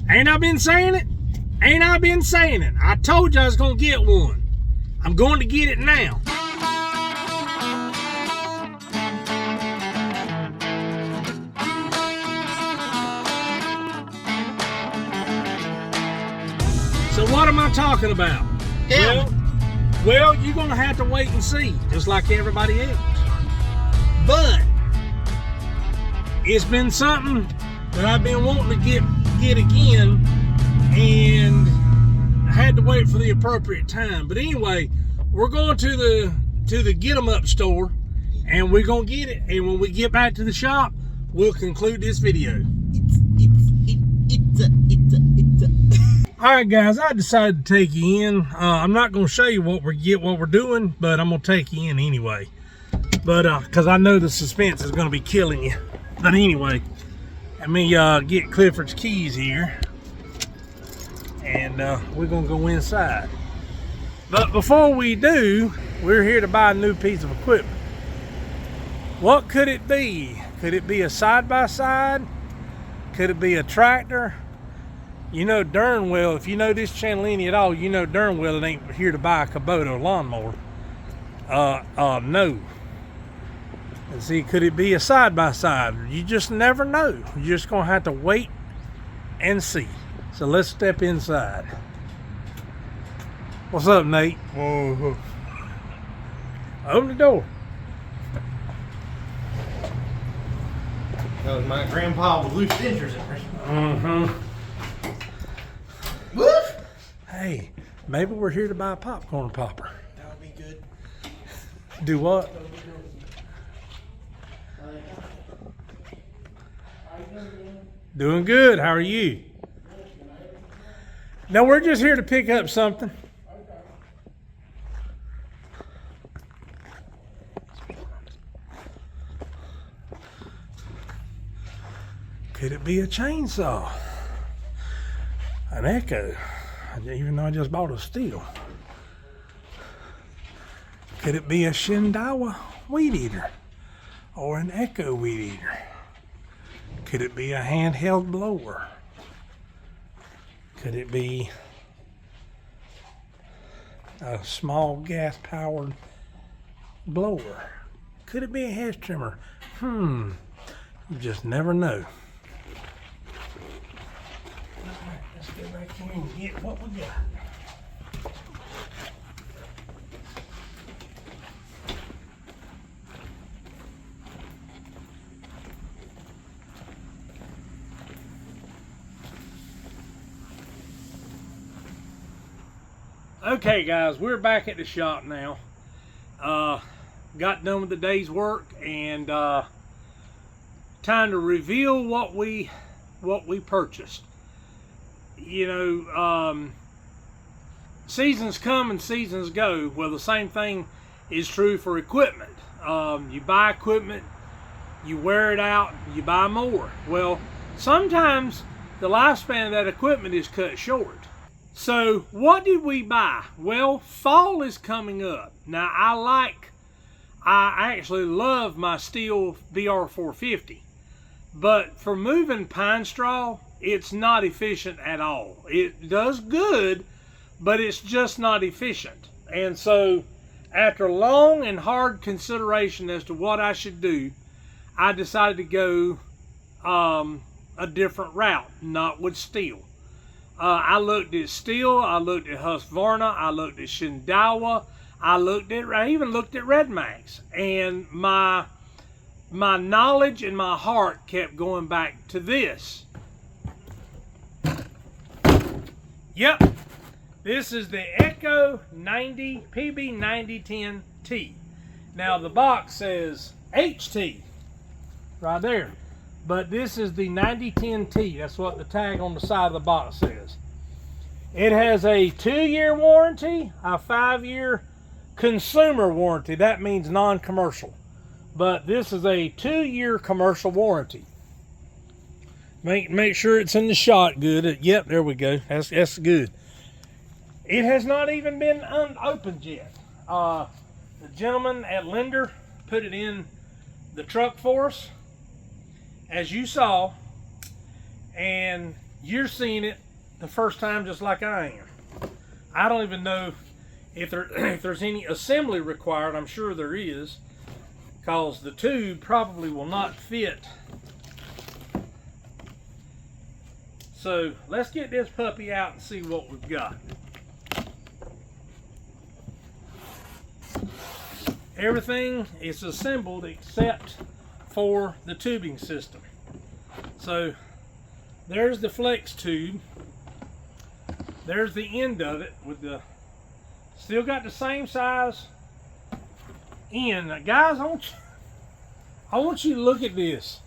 Ain't I been saying it? Ain't I been saying it? I told you I was gonna get one. I'm going to get it now. So what am I talking about? Yeah. Well, you're gonna have to wait and see, just like everybody else. But it's been something that I've been wanting to get again, and I had to wait for the appropriate time. But anyway, we're going to the Get 'em Up store, and we're gonna get it. And when we get back to the shop, we'll conclude this video. All right, guys, I decided to take you in. I'm not going to show you what we're doing, but I'm going to take you in anyway. But because I know the suspense is going to be killing you. But anyway, let me get Clifford's keys here, and we're going to go inside. But before we do, we're here to buy a new piece of equipment. What could it be? Could it be a side-by-side? Could it be a tractor? You know darn well, if you know this channel any at all, you know darn well it ain't here to buy a Kubota lawnmower. No. And see, could it be a side-by-side? You just never know. You're just gonna have to wait and see. So let's step inside. What's up, Nate? Oh. Open the door. That was my grandpa with loose dentures in there. Mm-hmm. Woof! Hey, maybe we're here to buy a popcorn popper. That would be good. Do what? Doing good. How are you? No, we're just here to pick up something. Could it be a chainsaw? An Echo, even though I just bought a stihl. Could it be a Shindawa weed eater or an Echo weed eater? Could it be a handheld blower? Could it be a small gas powered blower? Could it be a hedge trimmer? You just never know. Let's get back here and get what we got. Okay, guys, we're back at the shop now. Got done with the day's work, and time to reveal what we purchased. You know, seasons come and seasons go. Well, the same thing is true for equipment. You buy equipment, you wear it out, you buy more. Well, sometimes the lifespan of that equipment is cut short. So what did we buy? Well, fall is coming up. Now I actually love my stihl BR450, but for moving pine straw, it's not efficient at all. It does good, but it's just not efficient. And so after long and hard consideration as to what I should do, I decided to go a different route, not with stihl. I looked at stihl, I looked at Husqvarna, I looked at Shindawa, I even looked at Red Max, and my knowledge and my heart kept going back to this. Yep, this is the Echo 90 PB9010T. Now the box says HT right there, but this is the 9010T. That's what the tag on the side of the box says. It has a 2-year warranty, a 5-year consumer warranty. That means non-commercial, but this is a 2-year commercial warranty. Make sure it's in the shot good. Yep, there we go. That's good. It has not even been unopened yet. The gentleman at Lender put it in the truck for us, as you saw, and You're seeing it the first time just like I am. I don't even know if there's any assembly required. I'm sure there is, because the tube probably will not fit. So let's get this puppy out and see what we've got. Everything is assembled except for the tubing system. So there's the flex tube. There's the end of it with the, still got the same size end. Now, guys, I want you to look at this.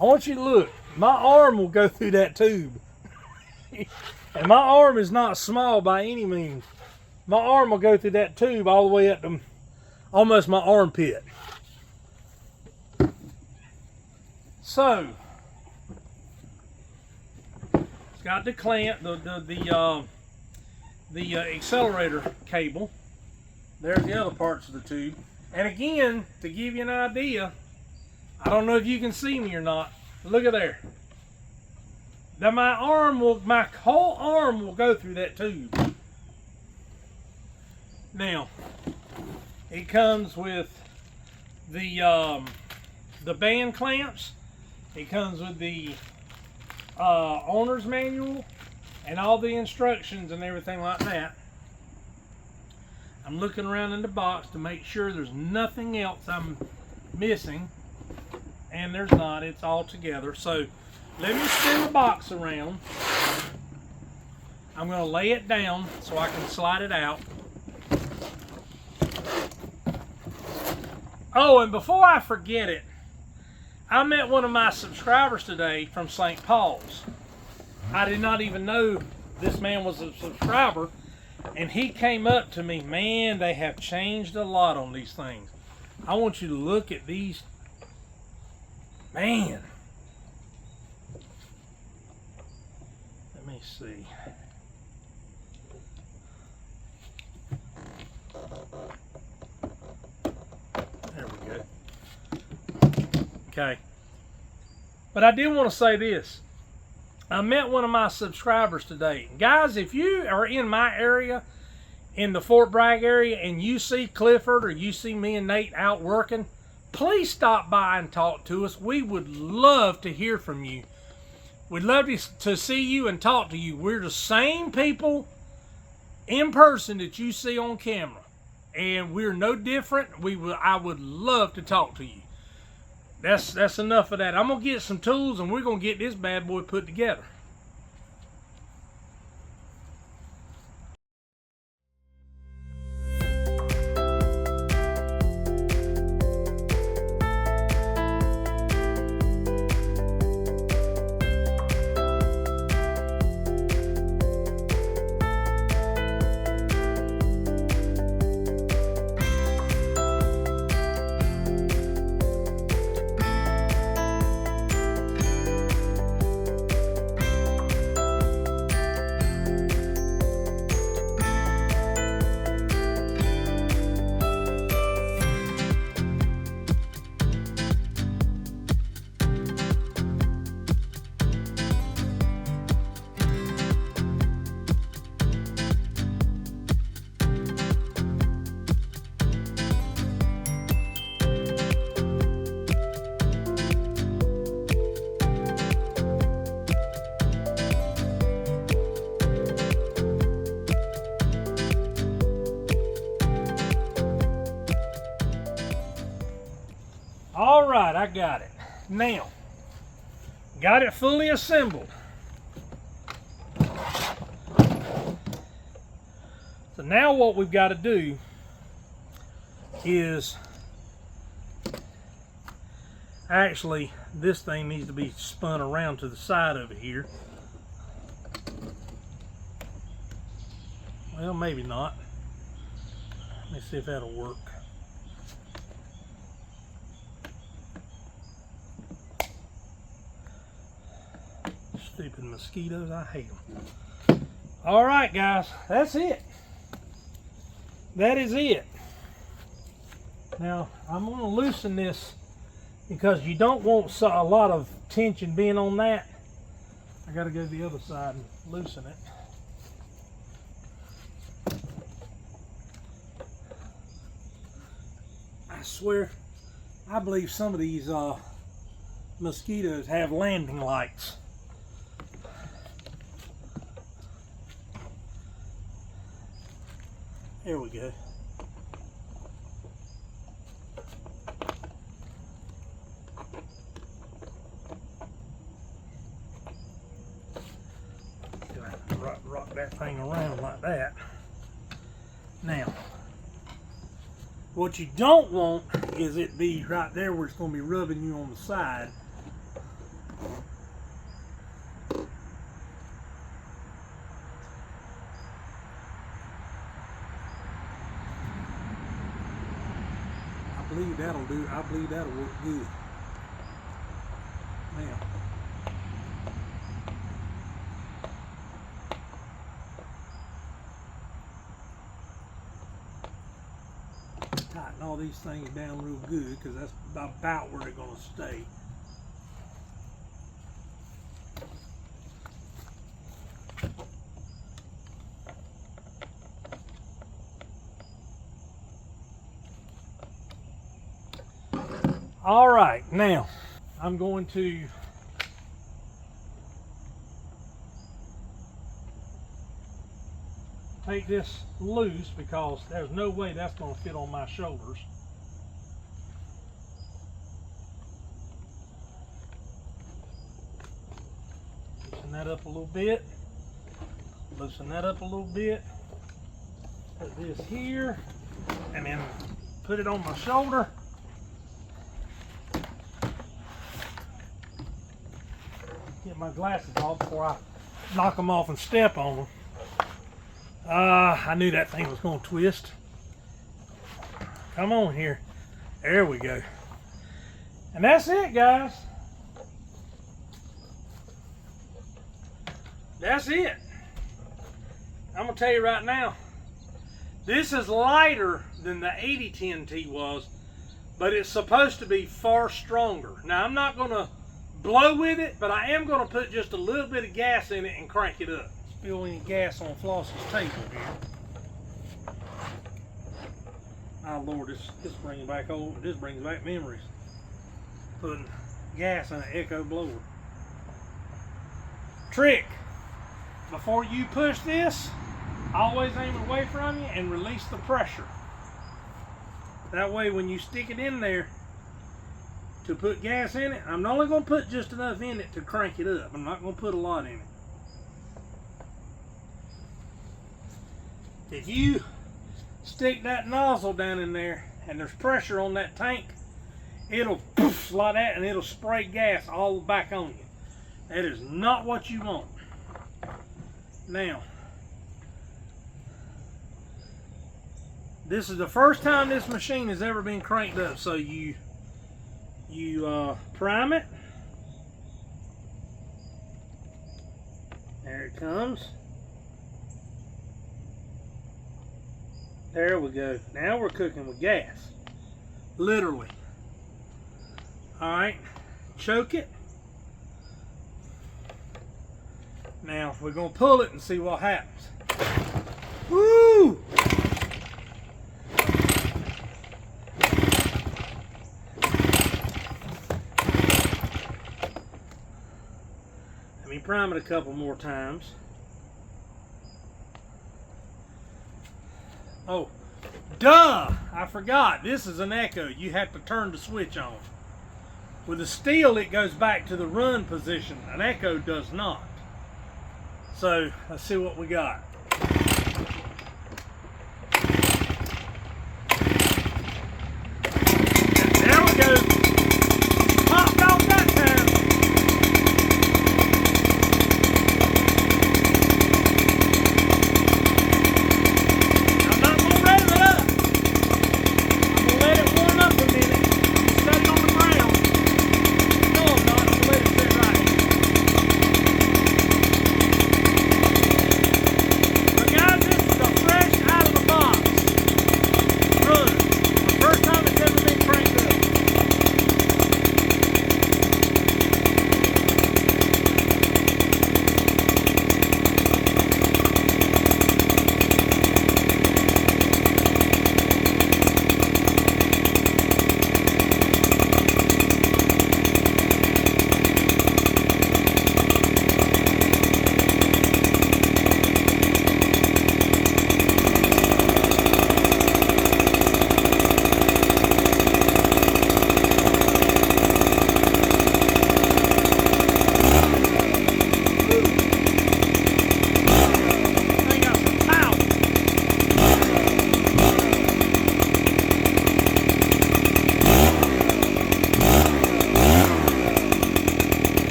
I want you to look. My arm will go through that tube. And my arm is not small by any means. My arm will go through that tube all the way up to almost my armpit. So it's got the clamp, the accelerator cable. There's the other parts of the tube. And again, to give you an idea, I don't know if you can see me or not. Look at there. Now my whole arm will go through that tube. Now, it comes with the band clamps. It comes with the owner's manual and all the instructions and everything like that. I'm looking around in the box to make sure there's nothing else I'm missing, and there's not. It's all together. So let me spin the box around. I'm going to lay it down so I can slide it out. Oh, and before I forget it, I met one of my subscribers today from St. Paul's. I did not even know this man was a subscriber, and he came up to me. Man, they have changed a lot on these things. I want you to look at these. Man. Let me see. There we go. Okay. But I did want to say this. I met one of my subscribers today. Guys, if you are in my area, in the Fort Bragg area, and you see Clifford or you see me and Nate out working, please stop by and talk to us. We would love to hear from you. We'd love to see you and talk to you. We're the same people in person that you see on camera, and we're no different. I would love to talk to you. That's enough of that. I'm gonna get some tools and we're gonna get this bad boy put together. All right, I got it. Now, got it fully assembled. So now what we've got to do is, actually, this thing needs to be spun around to the side of it here. Well, maybe not. Let me see if that'll work. Stupid mosquitoes, I hate them. All right, guys, that's it. That is it. Now, I'm going to loosen this because you don't want a lot of tension being on that. I gotta go to the other side and loosen it. I swear, I believe some of these mosquitoes have landing lights. There we go. Rock that thing around like that. Now, what you don't want is it be right there where it's going to be rubbing you on the side. I believe that'll work good. Now, tighten all these things down real good because that's about where they're going to stay. All right, now I'm going to take this loose because there's no way that's going to fit on my shoulders. Loosen that up a little bit. Loosen that up a little bit. Put this here and then put it on my shoulder. Get my glasses off before I knock them off and step on them. I knew that thing was going to twist. Come on here. There we go. And that's it, guys. That's it. I'm going to tell you right now, this is lighter than the 8010T was, but it's supposed to be far stronger. Now, I'm not going to blow with it, but I am going to put just a little bit of gas in it and crank it up. Spill any gas on Floss's table here. Oh Lord, this brings back memories. Putting gas in an Echo blower. Trick: before you push this, always aim it away from you and release the pressure. That way, when you stick it in there to put gas in it, I'm only going to put just enough in it to crank it up. I'm not going to put a lot in it. If you stick that nozzle down in there and there's pressure on that tank, it'll poof like that and it'll spray gas all back on you. That is not what you want. Now, this is the first time this machine has ever been cranked up, so you prime it. There it comes. There we go. Now we're cooking with gas. Literally. Alright. Choke it. Now we're going to pull it and see what happens. Woo! Let me prime it a couple more times. Oh, duh! I forgot. This is an Echo. You have to turn the switch on. With a stihl, it goes back to the run position. An Echo does not. So, let's see what we got. There we go. Popped off that time. I'm not going to rev it up. I'm going to let it warm up a minute. Set it on the ground. No, I'm not. I'm going to let it sit right here.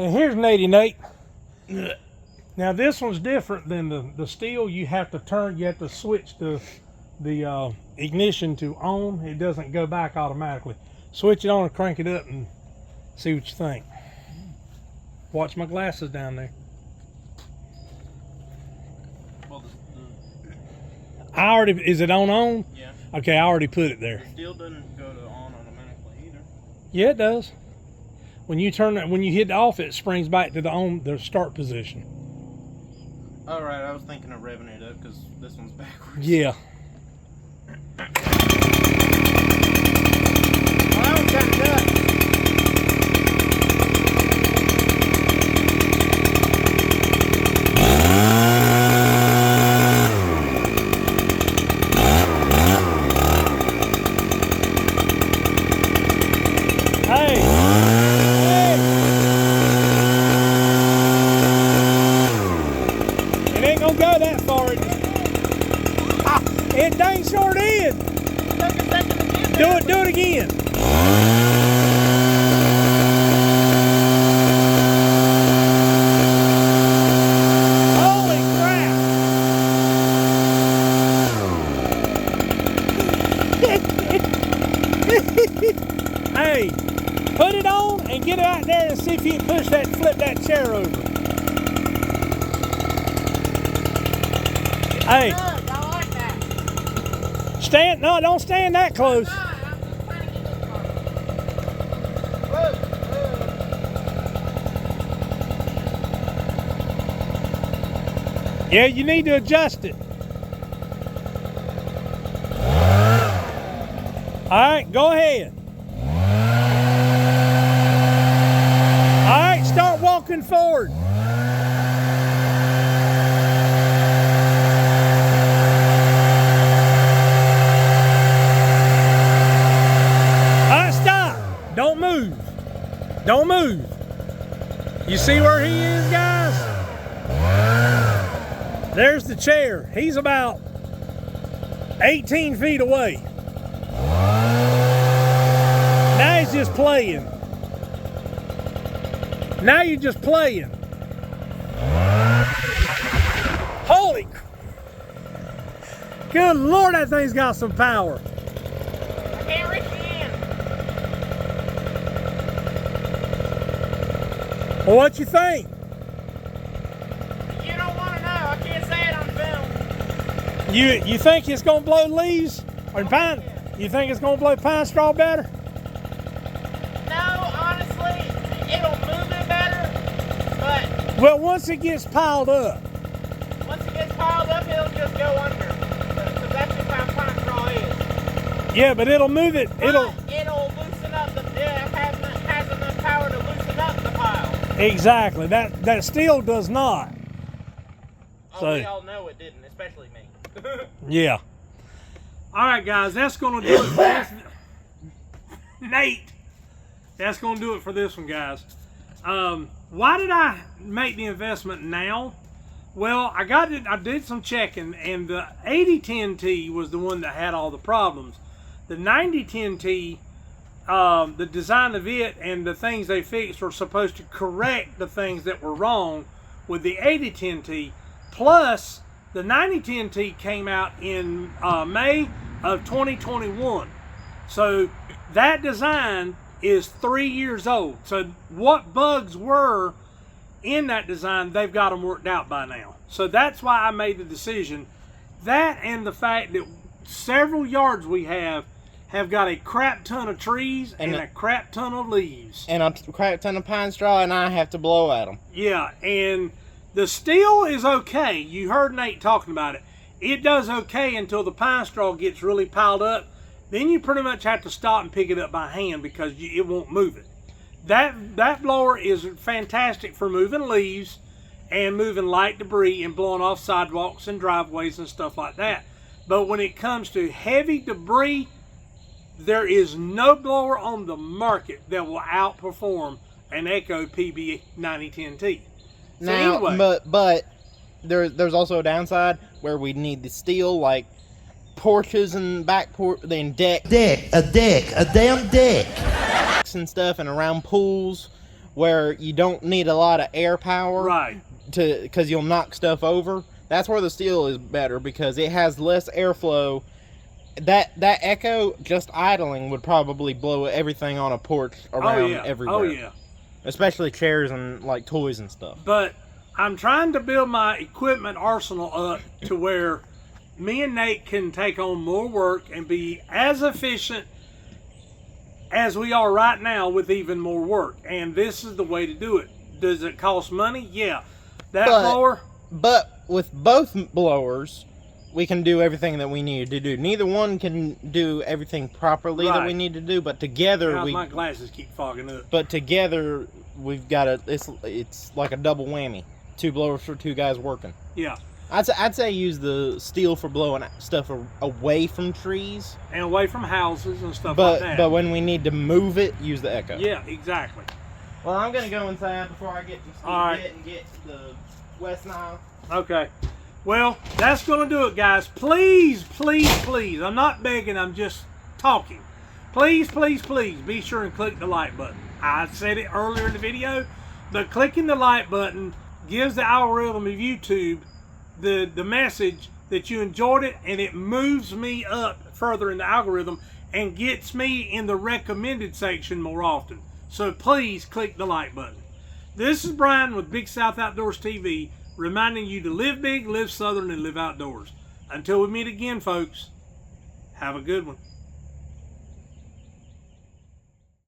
And here's Natey Nate. Now this one's different than the stihl. You have to switch the ignition to on. It doesn't go back automatically. Switch it on and crank it up and see what you think. Watch my glasses down there. Well, Is it on? Yeah. Okay, I already put it there. The stihl doesn't go to on automatically either. Yeah, it does. When you hit off, it springs back to the start position. All right, I was thinking of revving it up because this one's backwards. Yeah. Well, that one's kind of nuts. It dang sure did. Do it again. Holy crap. Hey, put it on and get out there and see if you can flip that chair over. Hey. No, don't stand that close. Yeah, you need to adjust it. All right, go ahead. All right, start walking forward. Don't move. Don't move. You see where he is, guys? There's the chair. He's about 18 feet away. Now he's just playing. Now you're just playing. Holy. Good Lord, that thing's got some power. Well, what you think? You don't want to know. I can't say it on film. You think it's gonna blow leaves or pine? You think it's gonna blow pine straw better? No, honestly, it'll move it better. But well, once it gets piled up. Once it gets piled up, it'll just go under. Because that's just how pine straw is. Yeah, but it'll move it. It'll loosen up has enough power to loosen up the pile. Exactly. That stihl does not. Oh, so, we all know it didn't, especially me. Yeah. All right, guys, that's going to do it for this. Nate, that's going to do it for this one, guys. Why did I make the investment now? Well, I did some checking, and the 8010T was the one that had all the problems. The 9010T, the design of it and the things they fixed were supposed to correct the things that were wrong with the 8010T. Plus, the 9010T came out in May of 2021. So that design is 3 years old. So what bugs were in that design, they've got them worked out by now. So that's why I made the decision. That and the fact that several yards we have got a crap ton of trees and a crap ton of leaves. And a crap ton of pine straw, and I have to blow at them. Yeah, and the stihl is okay. You heard Nate talking about it. It does okay until the pine straw gets really piled up. Then you pretty much have to stop and pick it up by hand because it won't move it. That blower is fantastic for moving leaves and moving light debris and blowing off sidewalks and driveways and stuff like that. But when it comes to heavy debris, there is no blower on the market that will outperform an Echo PB 9010T. So now, anyway, but there's also a downside where we need the stihl, like porches and back then a damn deck and stuff, and around pools where you don't need a lot of air power, Right. because you'll knock stuff over. That's where the stihl is better because it has less airflow. That Echo just idling would probably blow everything on a porch around everywhere. Oh yeah. Especially chairs and like toys and stuff. But I'm trying to build my equipment arsenal up to where me and Nate can take on more work and be as efficient as we are right now with even more work. And this is the way to do it. Does it cost money? Yeah. That blower? But with both blowers, we can do everything that we need to do. Neither one can do everything properly that we need to do, but together my glasses keep fogging up. But together we've got it's like a double whammy. 2 blowers for 2 guys working. Yeah. I'd say use the stihl for blowing stuff away from trees and away from houses and stuff like that. But when we need to move it, use the Echo. Yeah, exactly. Well, I'm gonna go inside before I get to and get the West Nile. Okay. Well, that's going to do it, guys. Please, please, please. I'm not begging. I'm just talking. Please, please, please be sure and click the like button. I said it earlier in the video, but clicking the like button gives the algorithm of YouTube the message that you enjoyed it, and it moves me up further in the algorithm and gets me in the recommended section more often. So please click the like button. This is Brian with Big South Outdoors TV, reminding you to live big, live southern, and live outdoors. Until we meet again, folks, have a good one.